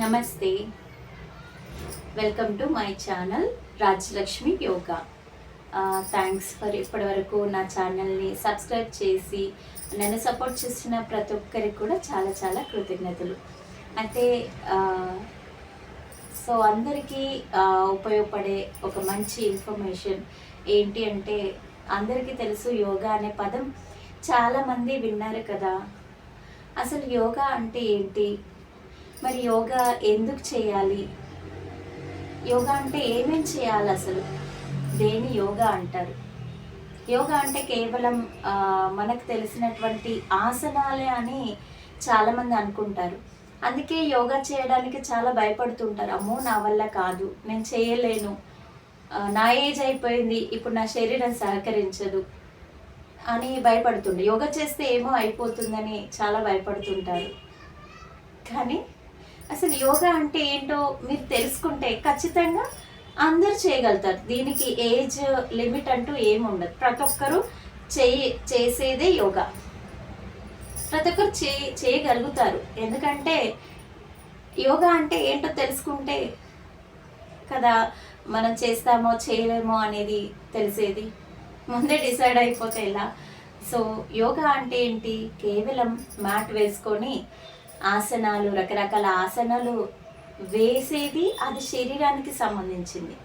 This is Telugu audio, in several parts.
నమస్తే. Welcome to my channel Rajyalakshmi yoga. Thanks for ఇప్పటివరకు నా ఛానల్ని సబ్స్క్రైబ్ చేసి నన్ను సపోర్ట్ చేసిన ప్రతి ఒక్కరికి కూడా చాలా చాలా కృతజ్ఞతలు. అయితే సో అందరికీ ఉపయోగపడే ఒక మంచి ఇన్ఫర్మేషన్ ఏంటి అంటే, అందరికీ తెలుసు యోగా అనే పదం చాలామంది విన్నారు కదా. అసలు యోగా అంటే ఏంటి, మరి యోగా ఎందుకు చేయాలి, యోగా అంటే ఏమేం చేయాలి, అసలు దేని యోగా అంటారు? యోగా అంటే కేవలం మనకు తెలిసినటువంటి ఆసనాలే అని చాలామంది అనుకుంటారు. అందుకే యోగా చేయడానికి చాలా భయపడుతుంటారు. అమ్మో, నా వల్ల కాదు, నేను చేయలేను, నా ఏజ్ అయిపోయింది, ఇప్పుడు నా శరీరం సహకరించదు అని భయపడుతుండే. యోగా చేస్తే ఏమో అయిపోతుందని చాలా భయపడుతుంటారు. కానీ అసలు యోగా అంటే ఏంటో మీరు తెలుసుకుంటే ఖచ్చితంగా అందరు చేయగలుగుతారు. దీనికి ఏజ్ లిమిట్ అంటూ ఏమి ఉండదు. ప్రతి ఒక్కరూ చేసేదే యోగా. ప్రతి ఒక్కరు చేయగలుగుతారు. ఎందుకంటే యోగా అంటే ఏంటో తెలుసుకుంటే కదా మనం చేస్తామో చేయలేమో అనేది తెలిసేది. ముందే డిసైడ్ అయిపోతే ఎలా? సో యోగా అంటే ఏంటి? కేవలం మ్యాట్ వేసుకొని ఆసనాలు, రకరకాల ఆసనాలు వేసేది, అది శరీరానికి సంబంధించింది.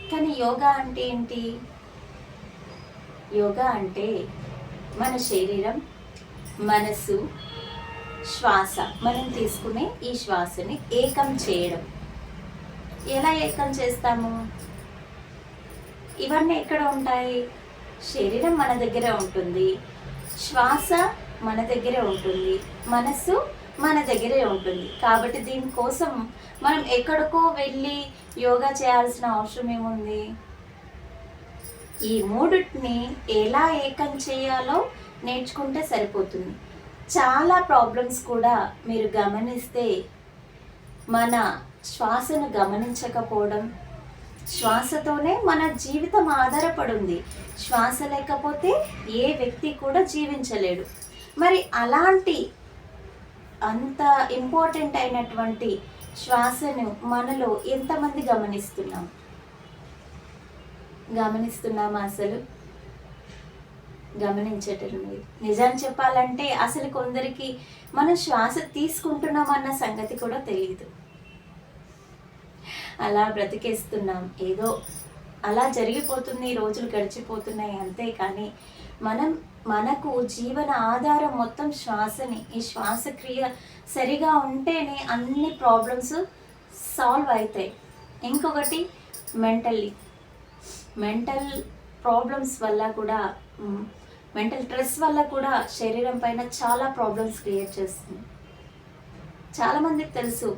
కానీ యోగా అంటే ఏంటి? యోగా అంటే మన శరీరం, మనసు, శ్వాస, మనం తీసుకునే ఈ శ్వాసని ఏకం చేయడం. ఎలా ఏకం చేస్తాము? ఇవన్నీ ఎక్కడ ఉంటాయి? శరీరం మన దగ్గరే ఉంటుంది, శ్వాస మన దగ్గరే ఉంటుంది, మనస్సు మన దగ్గరే ఉంటుంది. కాబట్టి దీనికోసం మనం ఎక్కడికో వెళ్ళి యోగా చేయాల్సిన అవసరం ఏముంది? ఈ మూడిటిని ఎలా ఏకం చేయాలో నేర్చుకుంటే సరిపోతుంది. చాలా ప్రాబ్లమ్స్ కూడా మీరు గమనిస్తే మన శ్వాసను గమనించకపోవడం, శ్వాసతోనే మన జీవితం ఆధారపడి ఉంది. శ్వాస లేకపోతే ఏ వ్యక్తి కూడా జీవించలేడు. మరి అలాంటి అంత ఇంపార్టెంట్ అయినటువంటి శ్వాసను మనలో ఎంతమంది గమనిస్తున్నామా? అసలు గమనించటం లేదు. నిజం చెప్పాలంటే అసలు కొందరికి మనం శ్వాస తీసుకుంటున్నామన్న సంగతి కూడా తెలియదు. అలా బ్రతికేస్తున్నాం, ఏదో అలా జరిగిపోతుంది, రోజులు గడిచిపోతున్నాయి అంతే. కానీ మనకు జీవన ఆధారం మొత్తం శ్వాసని. ఈ శ్వాసక్రియ సరిగా ఉంటేనే అన్ని ప్రాబ్లమ్స్ సాల్వ్ అవుతాయి. ఇంకొకటి మెంటల్ ప్రాబ్లమ్స్ వల్ల కూడా, మెంటల్ స్ట్రెస్ వల్ల కూడా శరీరం పైన చాలా ప్రాబ్లమ్స్ క్రియేట్ చేస్తుంది. చాలామందికి తెలుసు,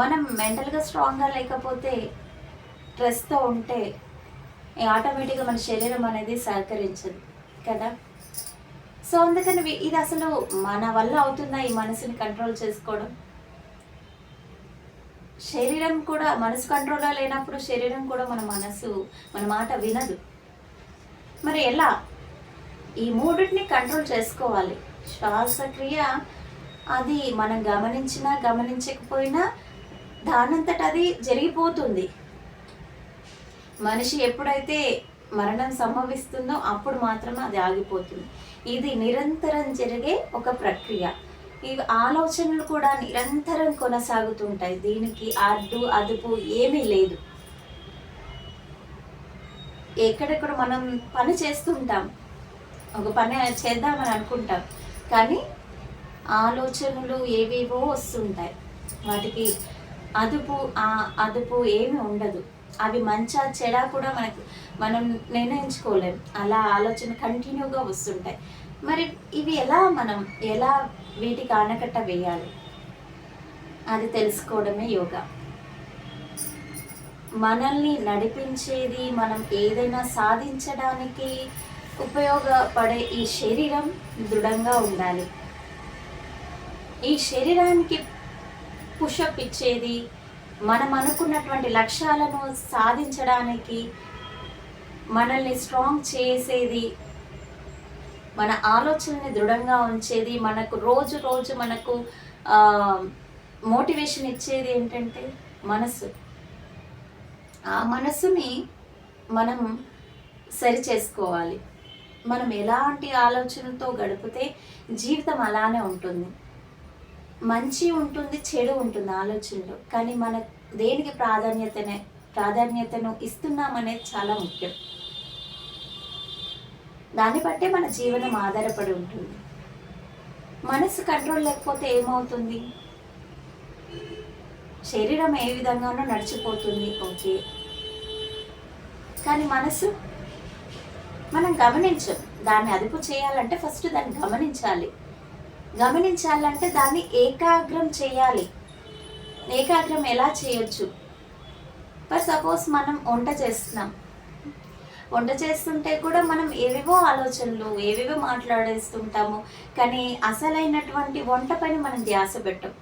మనం మెంటల్గా స్ట్రాంగ్గా లేకపోతే, స్ట్రెస్తో ఉంటే ఆటోమేటిక్గా మన శరీరం అనేది సహకరించదు కదా. సో అందుకని ఇది అసలు మన వల్ల అవుతుందా ఈ మనసుని కంట్రోల్ చేసుకోవడం? శరీరం కూడా, మనసు కంట్రోల్లో లేనప్పుడు శరీరం కూడా మన మాట వినదు. మరి ఎలా? ఈ మూడింటిని కంట్రోల్ చేసుకోవాలి. శ్వాసక్రియ అది మనం గమనించినా గమనించకపోయినా దానంతట అది జరిగిపోతుంది. మనిషి ఎప్పుడైతే మరణం సంభవిస్తుందో అప్పుడు మాత్రమే అది ఆగిపోతుంది. ఇది నిరంతరం జరిగే ఒక ప్రక్రియ. ఈ ఆలోచనలు కూడా నిరంతరం కొనసాగుతుంటాయి. దీనికి అదుపు ఏమీ లేదు. ఎక్కడెక్కడ మనం పని చేస్తుంటాం, ఒక పని చేద్దామని అనుకుంటాం, కానీ ఆలోచనలు ఏవేవో వస్తుంటాయి. వాటికి అదుపు ఏమి ఉండదు. అవి మంచా చెడా కూడా మనం నిర్ణయించుకోలేం. అలా ఆలోచన కంటిన్యూగా వస్తుంటాయి. మరి ఇవి ఎలా వీటికి ఆనకట్ట వేయాలి? అది తెలుసుకోవడమే యోగా. మనల్ని నడిపించేది, మనం ఏదైనా సాధించడానికి ఉపయోగపడే ఈ శరీరం దృఢంగా ఉండాలి. ఈ శరీరానికి పుషప్ ఇచ్చేది, మనం అనుకున్నటువంటి లక్ష్యాలను సాధించడానికి మనల్ని స్ట్రాంగ్ చేసేది, మన ఆలోచనని దృఢంగా ఉంచేది, మనకు రోజు మనకు మోటివేషన్ ఇచ్చేది ఏంటంటే మనసు. ఆ మనసుని మనం సరి చేసుకోవాలి. మనం ఎలాంటి ఆలోచనలతో గడిపితే జీవితం అలానే ఉంటుంది. మంచి ఉంటుంది, చెడు ఉంటుంది ఆలోచనలో. కానీ మన దేనికి ప్రాధాన్యతను ఇస్తున్నామనేది చాలా ముఖ్యం. దాన్ని బట్టే మన జీవనం ఆధారపడి ఉంటుంది. మనసు కంట్రోల్ లేకపోతే ఏమవుతుంది? శరీరం ఏ విధంగానో నడిచిపోతుంది, ఓకే. కానీ మనసు మనం గమనించం. దాన్ని అదుపు చేయాలంటే ఫస్ట్ దాన్ని గమనించాలంటే దాన్ని ఏకాగ్రం చేయాలి. ఏకాగ్రం ఎలా చేయొచ్చు? ఫర్ సపోజ్ మనం వంట చేస్తుంటే కూడా మనం ఏవేవో ఆలోచనలు, ఏవేవో మాట్లాడేస్తుంటాము. కానీ అసలైనటువంటి వంట పైన మనం ధ్యాస పెట్టం.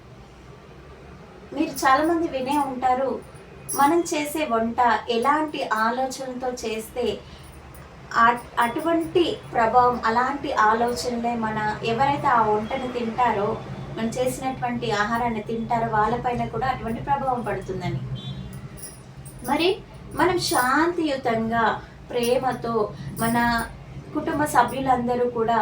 మీరు చాలామంది వినే ఉంటారు, మనం చేసే వంట ఎలాంటి ఆలోచనతో చేస్తే అటువంటి ప్రభావం, అలాంటి ఆలోచనలే ఎవరైతే ఆ వంటను తింటారో, మనం చేసినటువంటి ఆహారాన్ని తింటారో వాళ్ళపైన కూడా అటువంటి ప్రభావం పడుతుందని. మరి మనం శాంతియుతంగా, ప్రేమతో మన కుటుంబ సభ్యులందరూ కూడా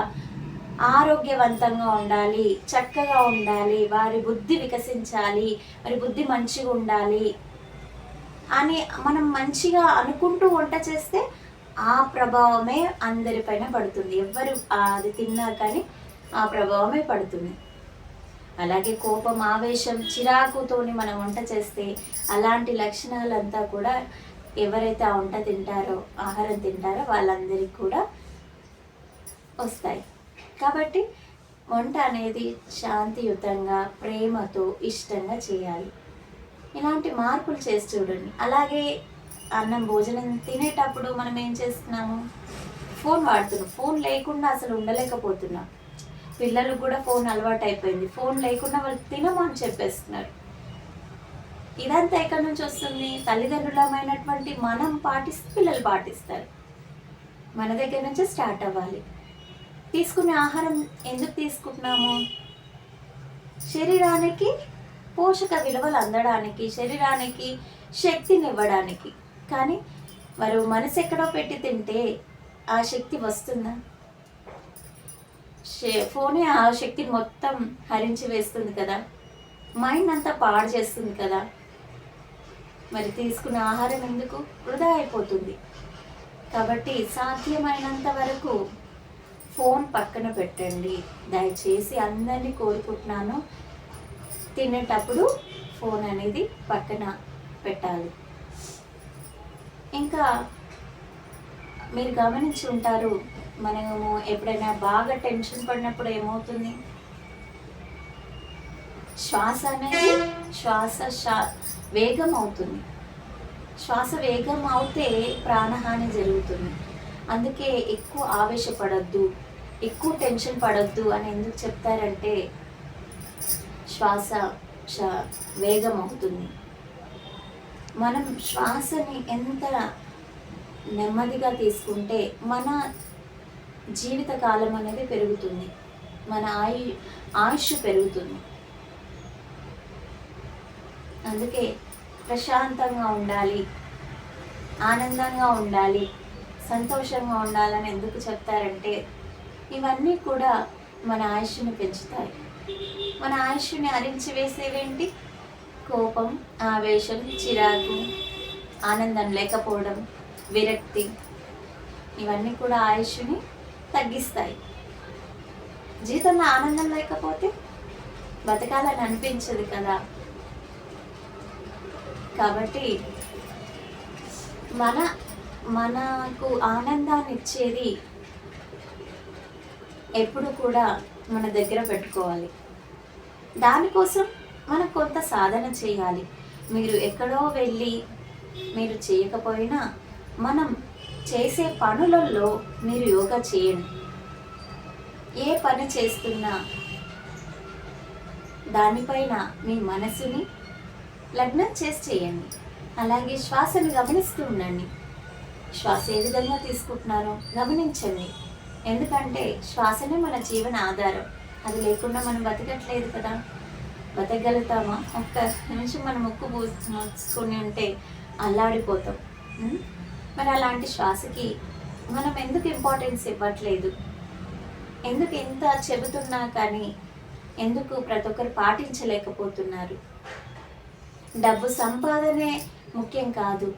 ఆరోగ్యవంతంగా ఉండాలి, చక్కగా ఉండాలి, వారి బుద్ధి వికసించాలి, వారి బుద్ధి మంచిగా ఉండాలి అని మనం మంచిగా అనుకుంటూ వంట చేస్తే ఆ ప్రభావమే అందరిపైన పడుతుంది. ఎవరు అది తిన్నా కానీ ఆ ప్రభావమే పడుతుంది. అలాగే కోపం, ఆవేశం, చిరాకుతోని మనం వంట చేస్తే అలాంటి లక్షణాలంతా కూడా ఎవరైతే ఆ వంట తింటారో, ఆహారం తింటారో వాళ్ళందరికీ కూడా వస్తాయి. కాబట్టి వంట అనేది శాంతియుతంగా, ప్రేమతో, ఇష్టంగా చేయాలి. ఇలాంటి మార్పులు చేసి చూడండి. అలాగే భోజనం తినేటప్పుడు మనం ఏం చేస్తున్నాము? ఫోన్ వాడుతున్నాం. ఫోన్ లేకుండా అసలు ఉండలేకపోతున్నాం. పిల్లలకు కూడా ఫోన్ అలవాటు అయిపోయింది. ఫోన్ లేకుండా వాళ్ళు తినము అని చెప్పేస్తున్నారు. ఇదంతా ఎక్కడి నుంచి వస్తుంది? తల్లిదండ్రులమైనటువంటి మనం పాటిస్తే పిల్లలు పాటిస్తారు. మన దగ్గర నుంచే స్టార్ట్ అవ్వాలి. తీసుకునే ఆహారం ఎందుకు తీసుకుంటున్నాము? శరీరానికి పోషక విలువలు అందడానికి, శరీరానికి శక్తిని ఇవ్వడానికి. కానీ మరి మనసు ఎక్కడో పెట్టి తింటే ఆ శక్తి వస్తుందా? ఫోనే ఆ శక్తిని మొత్తం హరించి వేస్తుంది కదా, మైండ్ అంతా పాడు చేస్తుంది కదా. మరి తీసుకున్న ఆహారం ఎందుకు వృధా అయిపోతుంది? కాబట్టి సాధ్యమైనంత వరకు ఫోన్ పక్కన పెట్టండి. దయచేసి అందరినీ కోరుకుంటున్నాను, తినేటప్పుడు ఫోన్ అనేది పక్కన పెట్టాలి. ఇంకా మీరు గమనించి ఉంటారు, మనము ఎప్పుడైనా బాగా టెన్షన్ పడినప్పుడు ఏమవుతుంది? శ్వాస వేగం అవుతుంది. శ్వాస వేగం అవుతే ప్రాణహాని జరుగుతుంది. అందుకే ఎక్కువ ఆవేశపడద్దు, ఎక్కువ టెన్షన్ పడద్దు అని ఎందుకు చెప్తారంటే శ్వాస వేగం అవుతుంది. మనం శ్వాసని ఎంత నెమ్మదిగా తీసుకుంటే మన జీవితకాలం అనేది పెరుగుతుంది, మన ఆయుష్ పెరుగుతుంది. అందుకే ప్రశాంతంగా ఉండాలి, ఆనందంగా ఉండాలి, సంతోషంగా ఉండాలని ఎందుకు చెప్తారంటే ఇవన్నీ కూడా మన ఆయుష్ని పెంచుతాయి. మన ఆయుష్ని హరించి వేసేవేంటి? కోపం, ఆవేశం, చిరాకు, ఆనందం లేకపోవడం, విరక్తి, ఇవన్నీ కూడా ఆయుష్ని తగ్గిస్తాయి. జీవితంలో ఆనందం లేకపోతే బతకాలని అనిపించదు కదా. కాబట్టి మనకు ఆనందాన్ని ఇచ్చేది ఎప్పుడు కూడా మన దగ్గర పెట్టుకోవాలి. దానికోసం మనం కొంత సాధన చేయాలి. మీరు ఎక్కడో వెళ్ళి మీరు చేయకపోయినా మనం చేసే పనులలో మీరు యోగా చేయండి. ఏ పని చేస్తున్నా దానిపైన మీ మనసుని లగ్నం చేసి చేయండి. అలాగే శ్వాసను గమనిస్తూ ఉండండి. శ్వాస ఏ విధంగా తీసుకుంటున్నారో గమనించండి. ఎందుకంటే శ్వాసనే మన జీవన ఆధారం. అది లేకుండా మనం బతకట్లేదు కదా. బతకగలుగుతామా? ఒక్క నిమిషం మనం ముక్కు మూసుకొని ఉంటే అల్లాడిపోతాం. ఉం? మరి అలాంటి శ్వాసకి మనం ఎందుకు ఇంపార్టెన్స్ ఇవ్వట్లేదు? ఎందుకు ఎంత చెబుతున్నా కానీ ఎందుకు ప్రతి ఒక్కరు పాటించలేకపోతున్నారు? డబ్బు సంపాదనే ముఖ్యం కాదు.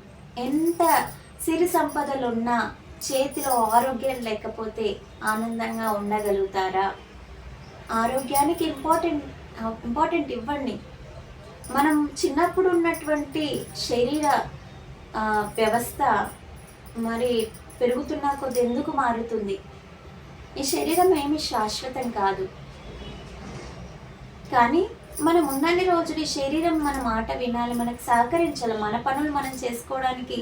ఎంత సిరి సంపదలున్నా చేతిలో ఆరోగ్యం లేకపోతే ఆనందంగా ఉండగలుగుతారా? ఆరోగ్యానికి ఇంపార్టెంట్ ఇవ్వండి. మనం చిన్నప్పుడు ఉన్నటువంటి శరీర వ్యవస్థ మరి పెరుగుతున్న కొద్ది ఎందుకు మారుతుంది? ఈ శరీరం ఏమి శాశ్వతం కాదు. కానీ మనం ఉన్నన్ని రోజులు ఈ శరీరం మన మాట వినాలి, మనకు సహకరించాలి, మన పనులు మనం చేసుకోవడానికి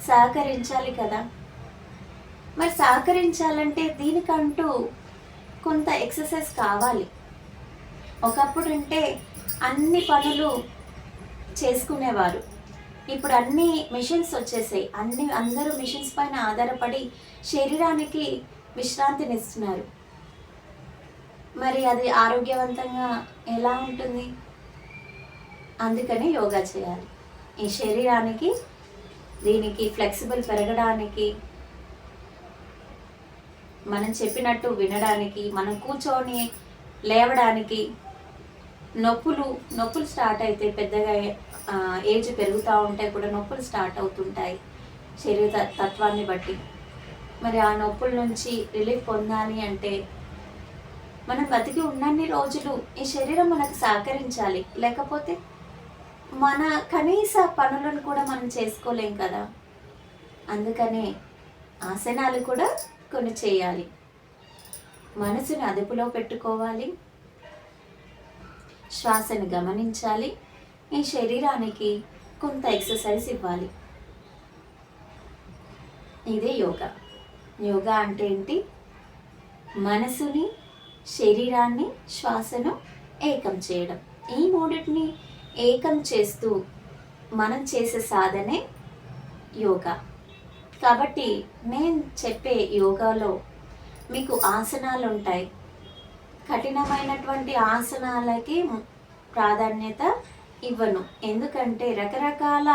సహకరించాలి కదా. మరి సహకరించాలంటే దీనికంటూ కొంత ఎక్సర్సైజ్ కావాలి. ఒకప్పుడు అంటే అన్ని పనులు చేసుకునేవారు. ఇప్పుడు అన్ని మిషన్స్ వచ్చేసాయి. అందరూ మిషన్స్ పైన ఆధారపడి శరీరానికి విశ్రాంతినిస్తున్నారు. మరి అది ఆరోగ్యవంతంగా ఎలా ఉంటుంది? అందుకని యోగా చేయాలి. ఈ శరీరానికి దీనికి ఫ్లెక్సిబుల్ పెరగడానికి, మనం చెప్పినట్టు వినడానికి, మనం కూర్చొని లేవడానికి, నొప్పులు స్టార్ట్ అయితే పెద్దగా ఏజ్ పెరుగుతూ ఉంటే కూడా నొప్పులు స్టార్ట్ అవుతుంటాయి శరీర తత్వాన్ని బట్టి. మరి ఆ నొప్పుల నుంచి రిలీఫ్ పొందాలి అంటే మనం బతికి ఉన్నన్ని రోజులు ఈ శరీరం మనకు సహకరించాలి. లేకపోతే మన కనీస పనులను కూడా మనం చేసుకోలేం కదా. అందుకనే ఆసనాలు కూడా కొన్ని చేయాలి. మనసుని అదుపులో పెట్టుకోవాలి, శ్వాసను గమనించాలి, ఈ శరీరానికి కొంత ఎక్సర్సైజ్ ఇవ్వాలి. ఇదే యోగా. యోగా అంటే ఏంటి? మనసుని, శరీరాన్ని, శ్వాసను ఏకం చేయడం. ఈ మూడింటిని ఏకం చేస్తూ మనం చేసే సాధనే యోగా. కాబట్టి నేను చెప్పే యోగాలో మీకు ఆసనాలు ఉంటాయి. కఠినమైనటువంటి ఆసనాలకి ప్రాధాన్యత ఇవ్వను. ఎందుకంటే రకరకాల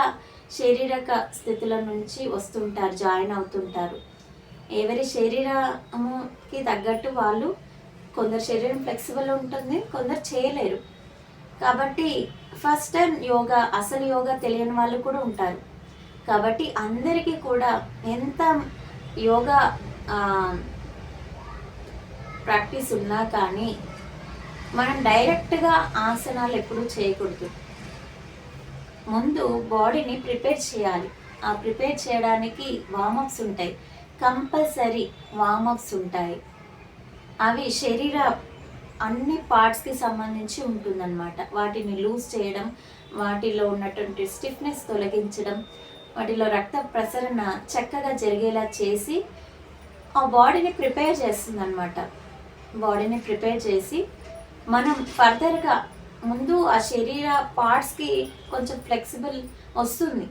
శారీరక స్థితుల నుంచి వస్తుంటారు, జాయిన్ అవుతుంటారు. ఎవరి శరీరముకి తగ్గట్టు వాళ్ళు, కొందరు శరీరం ఫ్లెక్సిబుల్ ఉంటుంది, కొందరు చేయలేరు. కాబట్టి ఫస్ట్ టైం యోగా, అసలు యోగా తెలియని వాళ్ళు కూడా ఉంటారు. కాబట్టి అందరికీ కూడా ఎంత యోగా ప్రాక్టీస్ ఉన్నా కానీ మనం డైరెక్ట్గా ఆసనాలు ఎప్పుడూ చేయకూడదు. ముందు బాడీని ప్రిపేర్ చేయాలి. ఆ ప్రిపేర్ చేయడానికి వార్మప్స్ ఉంటాయి, కంపల్సరీ వార్మప్స్ ఉంటాయి. అవి శరీర అన్ని పార్ట్స్కి సంబంధించి ఉంటుందన్నమాట. వాటిని లూజ్ చేయడం, వాటిలో ఉన్నటువంటి స్టిఫ్నెస్ తొలగించడం, వాటిలో రక్త ప్రసరణ చక్కగా జరిగేలా చేసి ఆ బాడీని ప్రిపేర్ చేస్తుందన్నమాట. బాడీని ప్రిపేర్ చేసి మనం ఫర్దర్గా ముందు ఆ శరీర పార్ట్స్కి కొంచెం ఫ్లెక్సిబుల్ వస్తుంది.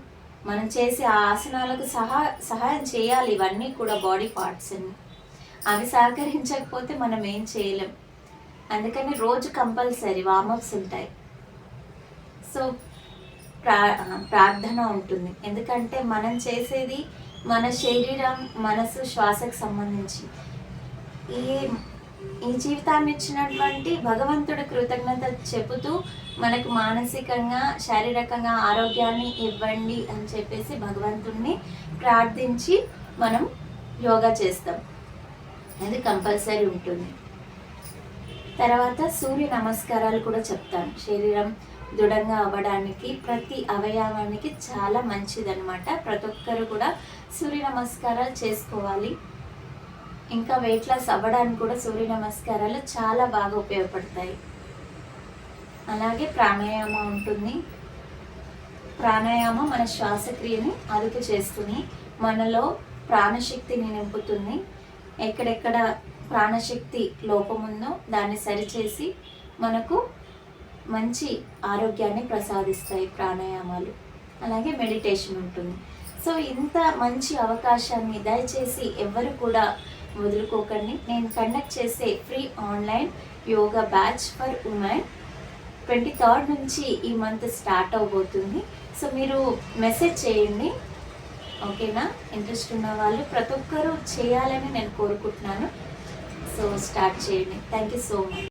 మనం చేసే ఆ ఆసనాలకు సహాయం చేయాలి. ఇవన్నీ కూడా బాడీ పార్ట్స్ అన్ని. అవి సహకరించకపోతే మనం ఏం చేయలేం. అందుకని రోజు కంపల్సరీ వార్మప్స్ ఉంటాయి. సో ప్రార్థన ఉంటుంది. ఎందుకంటే మనం చేసేది మన శరీరం, మనసు, శ్వాసకు సంబంధించి. ఈ జీవితాన్ని ఇచ్చినటువంటి భగవంతుడి కృతజ్ఞత చెబుతూ మనకు మానసికంగా, శారీరకంగా ఆరోగ్యాన్ని ఇవ్వండి అని చెప్పేసి భగవంతుడిని ప్రార్థించి మనం యోగా చేస్తాం. అది కంపల్సరీ ఉంటుంది. తర్వాత సూర్య నమస్కారాలు కూడా చెప్తాను. శరీరం దృఢంగా అవ్వడానికి, ప్రతి అవయవానికి చాలా మంచిదన్నమాట. ప్రతి ఒక్కరు కూడా సూర్య నమస్కారాలు చేసుకోవాలి. ఇంకా వెయిట్ లాస్ అవ్వడానికి కూడా సూర్య నమస్కారాలు చాలా బాగా ఉపయోగపడతాయి. అలాగే ప్రాణాయామం ఉంటుంది. ప్రాణాయామం మన శ్వాసక్రియని అదుపు చేస్తుంది, మనలో ప్రాణశక్తిని నింపుతుంది. ఎక్కడెక్కడ ప్రాణశక్తి లోపం ఉందో దాన్ని సరిచేసి మనకు మంచి ఆరోగ్యాన్ని ప్రసాదిస్తాయి ప్రాణాయామాలు. అలాగే మెడిటేషన్ ఉంటుంది. సో ఇంత మంచి అవకాశాన్ని దయచేసి ఎవ్వరు కూడా వదులుకోకండి. నేను కండక్ట్ చేసే free online yoga batch for women 23rd నుంచి ఈ మంత్ స్టార్ట్ అవబోతుంది. సో మీరు మెసేజ్ చేయండి, ఓకేనా? ఇంట్రెస్ట్ ఉన్న వాళ్ళు ప్రతి ఒక్కరూ చేయాలని నేను కోరుకుంటున్నాను. సో స్టార్ట్ చేయండి. Thank you so much.